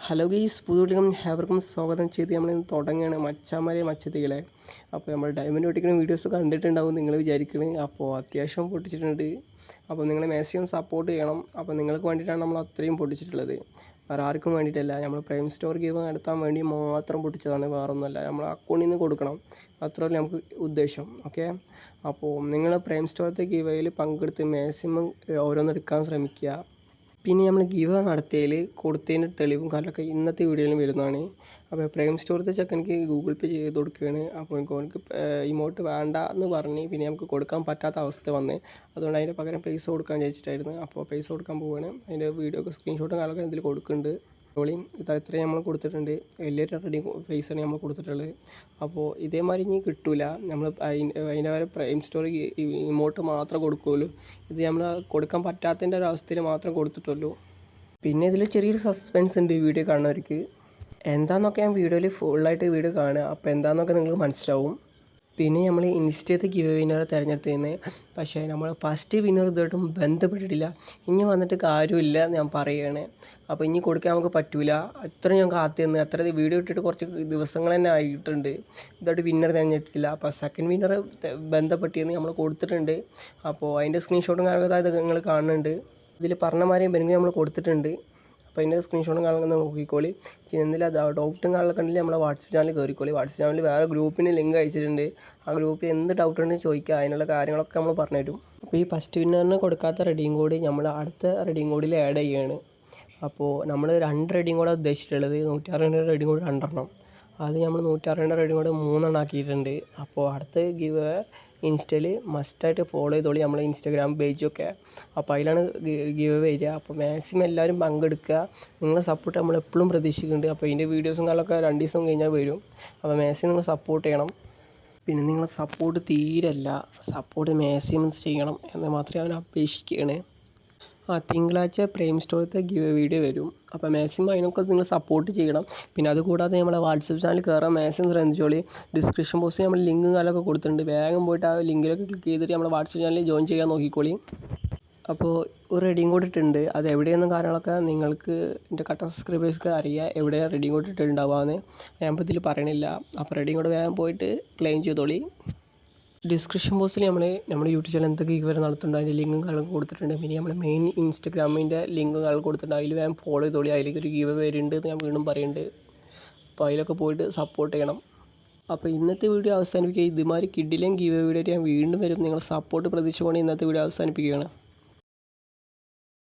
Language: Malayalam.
ഹലോ ഗൈസ്, പുതുവീട്ടിലും ഏവർക്കും സ്വാഗതം ചെയ്ത് നമ്മളിന്ന് തുടങ്ങുകയാണ് മച്ചാന്മാരെ മച്ചത്തികളെ. അപ്പോൾ നമ്മൾ ഡയമണ്ട് പൊട്ടിക്കുന്ന വീഡിയോസ് കണ്ടിട്ടുണ്ടാവും നിങ്ങൾ വിചാരിക്കണേ. അപ്പോൾ അത്യാവശ്യം പൊട്ടിച്ചിട്ടുണ്ട്. അപ്പോൾ നിങ്ങൾ മാക്സിമം സപ്പോർട്ട് ചെയ്യണം. അപ്പോൾ നിങ്ങൾക്ക് വേണ്ടിയിട്ടാണ് നമ്മൾ അത്രയും പൊട്ടിച്ചിട്ടുള്ളത്, വേറെ ആർക്കും വേണ്ടിയിട്ടല്ല. നമ്മൾ പ്രൈം സ്റ്റോർ ഗീവ് നടത്താൻ വേണ്ടി മാത്രം പൊട്ടിച്ചതാണ്, വേറൊന്നുമല്ല. നമ്മൾ അക്കൗണ്ടിൽ നിന്ന് കൊടുക്കണം, അത്രയല്ലേ നമുക്ക് ഉദ്ദേശം. ഓക്കെ, അപ്പോൾ നിങ്ങൾ പ്രൈം സ്റ്റോറത്തെ ഗീവയിൽ പങ്കെടുത്ത് മാക്സിമം ഓരോന്നെടുക്കാൻ ശ്രമിക്കുക. പിന്നെ നമ്മൾ ഗീവ് നടത്തിയതിൽ കൊടുത്തതിൻ്റെ തെളിവും കാര്യമൊക്കെ ഇന്നത്തെ വീഡിയോയിൽ വരുന്നതാണ്. അപ്പോൾ പ്രൈം സ്റ്റോറത്തെ ചെക്കനിക്ക് ഗൂഗിൾ പേ ചെയ്ത് കൊടുക്കുകയാണ്. അപ്പോൾ എനിക്ക് ഇമോട്ട് വേണ്ട എന്ന് പറഞ്ഞ് പിന്നെ നമുക്ക് കൊടുക്കാൻ പറ്റാത്ത അവസ്ഥ വന്ന്, അതുകൊണ്ട് അതിൻ്റെ പകരം പൈസ കൊടുക്കാൻ ചോദിച്ചിട്ടായിരുന്നു. അപ്പോൾ പൈസ കൊടുക്കാൻ പോവുകയാണ്. അതിൻ്റെ വീഡിയോക്ക് സ്ക്രീൻഷോട്ടും കാര്യമൊക്കെ ഇതിൽ കൊടുക്കുന്നുണ്ട്. ഇത്രയും നമ്മൾ കൊടുത്തിട്ടുണ്ട്. വലിയൊരു റെഡി പൈസയാണ് നമ്മൾ കൊടുത്തിട്ടുള്ളത്. അപ്പോൾ ഇതേമാതിരി ഇനി കിട്ടില്ല. നമ്മൾ അതിൻ്റെ വരെ പ്രൈം സ്റ്റോർ ഇമോട്ട് മാത്രമേ കൊടുക്കുകയുള്ളൂ. ഇത് നമ്മൾ കൊടുക്കാൻ പറ്റാത്തതിൻ്റെ ഒരവസ്ഥയിൽ മാത്രം കൊടുത്തിട്ടുള്ളൂ. പിന്നെ ഇതിൽ ചെറിയൊരു സസ്പെൻസ് ഉണ്ട് വീഡിയോ കാണുന്നവർക്ക്. എന്താണെന്നൊക്കെ ഞാൻ വീഡിയോയിൽ ഫുള്ളായിട്ട് വീഡിയോ കാണുക, അപ്പോൾ എന്താണെന്നൊക്കെ നിങ്ങൾക്ക് മനസ്സിലാവും. പിന്നെ നമ്മൾ ഇൻസ്റ്റത്തെ ഗിവ് വിന്നറെ തിരഞ്ഞെടുത്തതിന്, പക്ഷേ നമ്മൾ ഫസ്റ്റ് വിന്നർ ഇതുമായിട്ടും ബന്ധപ്പെട്ടിട്ടില്ല. ഇനി വന്നിട്ട് കാര്യമില്ല ഞാൻ പറയുകയാണ്. അപ്പോൾ ഇനി കൊടുക്കാൻ നമുക്ക് പറ്റില്ല. അത്ര ഞാൻ കാത്തു നിന്ന്, അത്ര വീഡിയോ ഇട്ടിട്ട് കുറച്ച് ദിവസങ്ങൾ തന്നെ ആയിട്ടുണ്ട്. ഇതായിട്ട് വിന്നർ തിരഞ്ഞെടുത്തിട്ടില്ല. അപ്പോൾ സെക്കൻഡ് വിന്നർ ബന്ധപ്പെട്ടിരുന്ന് നമ്മൾ കൊടുത്തിട്ടുണ്ട്. അപ്പോൾ അതിൻ്റെ സ്ക്രീൻഷോട്ടും കാര്യങ്ങളൊക്കെ നിങ്ങൾ കാണുന്നുണ്ട്. ഇതിൽ പറഞ്ഞ മാതിരി ബെനിക്ക് നമ്മൾ കൊടുത്തിട്ടുണ്ട്. അപ്പോൾ അതിൻ്റെ സ്ക്രീൻഷോട്ടും കാര്യങ്ങളൊക്കെ നോക്കിക്കോളി. എന്തെങ്കിലും ഡൗട്ടും കാര്യങ്ങളൊക്കെ ഉണ്ടെങ്കിൽ നമ്മളെ വാട്സപ്പ് ചാനൽ കയറിക്കോളി. വാട്സപ്പ് ചാനലിൽ വേറെ ഗ്രൂപ്പിന് ലിങ്ക് അയച്ചിട്ടുണ്ട്. ആ ഗ്രൂപ്പിൽ എന്ത് ഡൗട്ട് ഉണ്ടെങ്കിൽ ചോദിക്കുക, അതിനുള്ള കാര്യങ്ങളൊക്കെ നമ്മൾ പറഞ്ഞു തരും. അപ്പോൾ ഈ ഫസ്റ്റ് വിന്നറിന് കൊടുക്കാത്ത റെഡിയും കോഡ് നമ്മൾ അടുത്ത റെഡിയും കോഡിൽ ആഡ് ചെയ്യുകയാണ്. അപ്പോൾ നമ്മൾ 2 റെഡിയും കോഡാണ് ഉദ്ദേശിച്ചിട്ടുള്ളത്. 160 റെഡിയും കോഡ് 2 അത് നമ്മൾ 160 റെഡിയും കോഡ് 3 ആക്കിയിട്ടുണ്ട്. അപ്പോൾ അടുത്ത ഗിവ് ഇൻസ്റ്റയിൽ മസ്റ്റായിട്ട് ഫോളോ ചെയ്തോളി, നമ്മളെ ഇൻസ്റ്റാഗ്രാം പേജൊക്കെ. അപ്പോൾ അതിലാണ് ഗിവ് വരിക. അപ്പോൾ മാക്സിമം എല്ലാവരും പങ്കെടുക്കുക. നിങ്ങളെ സപ്പോർട്ട് നമ്മൾ എപ്പോഴും പ്രതീക്ഷിക്കുന്നുണ്ട്. അപ്പോൾ ഇതിൻ്റെ വീഡിയോസും കാര്യങ്ങളൊക്കെ 2 ദിവസം കഴിഞ്ഞാൽ വരും. അപ്പോൾ മാക്സിമം നിങ്ങൾ സപ്പോർട്ട് ചെയ്യണം. പിന്നെ നിങ്ങളെ സപ്പോർട്ട് തീരല്ല, സപ്പോർട്ട് മാക്സിമം ചെയ്യണം എന്ന് മാത്രമേ അവൻ അപേക്ഷിക്കുകയാണ്. തിങ്കളാഴ്ച പ്രൈം സ്റ്റോറത്തെ ഗിവ് വീഡിയോ വരും. അപ്പോൾ മാക്സിമം അതിനൊക്കെ നിങ്ങൾ സപ്പോർട്ട് ചെയ്യണം. പിന്നെ അതുകൂടാതെ നമ്മളെ വാട്സപ്പ് ചാനൽ കയറാൻ മാക്സിമം ശ്രദ്ധിച്ചോളി. ഡിസ്ക്രിപ്ഷൻ ബോക്സിൽ നമ്മൾ ലിങ്കും കാര്യമൊക്കെ കൊടുത്തിട്ടുണ്ട്. വേഗം പോയിട്ട് ആ ലിങ്കിലൊക്കെ ക്ലിക്ക് ചെയ്തിട്ട് നമ്മളെ വാട്സപ്പ് ചാനലിൽ ജോയിൻ ചെയ്യാൻ നോക്കിക്കോളി. അപ്പോൾ ഒരു റെഡിയും കോഡ് ഇട്ടിട്ടുണ്ട്. അത് എവിടെയെന്ന കാര്യങ്ങളൊക്കെ നിങ്ങൾക്ക് എൻ്റെ കട്ട സബ്സ്ക്രൈബേഴ്സ്ക്ക് അറിയാം, എവിടെയാണ് റെഡിയും കോഡ് ഇട്ടിട്ടുണ്ടാവുകയെന്ന്. ഞാൻ ഇപ്പോൾ ഇതിൽ പറയണില്ല. അപ്പോൾ റെഡിയും കോഡ് വേഗം പോയിട്ട് ക്ലെയിം ചെയ്തോളി. ഡിസ്ക്രിപ്ഷൻ ബോക്സിൽ നമ്മുടെ യൂട്യൂബ് ചാനൽ എന്തൊക്കെ ഗിവ് നടത്തുന്നുണ്ട് അതിൻ്റെ ലിങ്കും കാര്യങ്ങളും കൊടുത്തിട്ടുണ്ട്. പിന്നെ നമ്മൾ മെയിൻ ഇൻസ്റ്റാഗ്രാമിൻ്റെ ലിങ്കും കാര്യങ്ങളും കൊടുത്തിട്ടുണ്ട്. അതിൽ വേഗം ഫോളോ ചെയ്തോളി. അതിലേക്ക് ഒരു ഗിവ് വരുന്നുണ്ട് എന്ന് ഞാൻ വീണ്ടും പറയുന്നുണ്ട്. അപ്പോൾ അതിലൊക്കെ പോയിട്ട് സപ്പോർട്ട് ചെയ്യണം. അപ്പോൾ ഇന്നത്തെ വീഡിയോ അവസാനിപ്പിക്കുക. ഇതുമാതിരി കിഡിലും ഗിവ് വീഡിയോ ഞാൻ വീണ്ടും വരും. നിങ്ങൾ സപ്പോർട്ട് പ്രതീക്ഷിച്ചുകൊണ്ട് ഇന്നത്തെ വീഡിയോ അവസാനിപ്പിക്കുകയാണ്.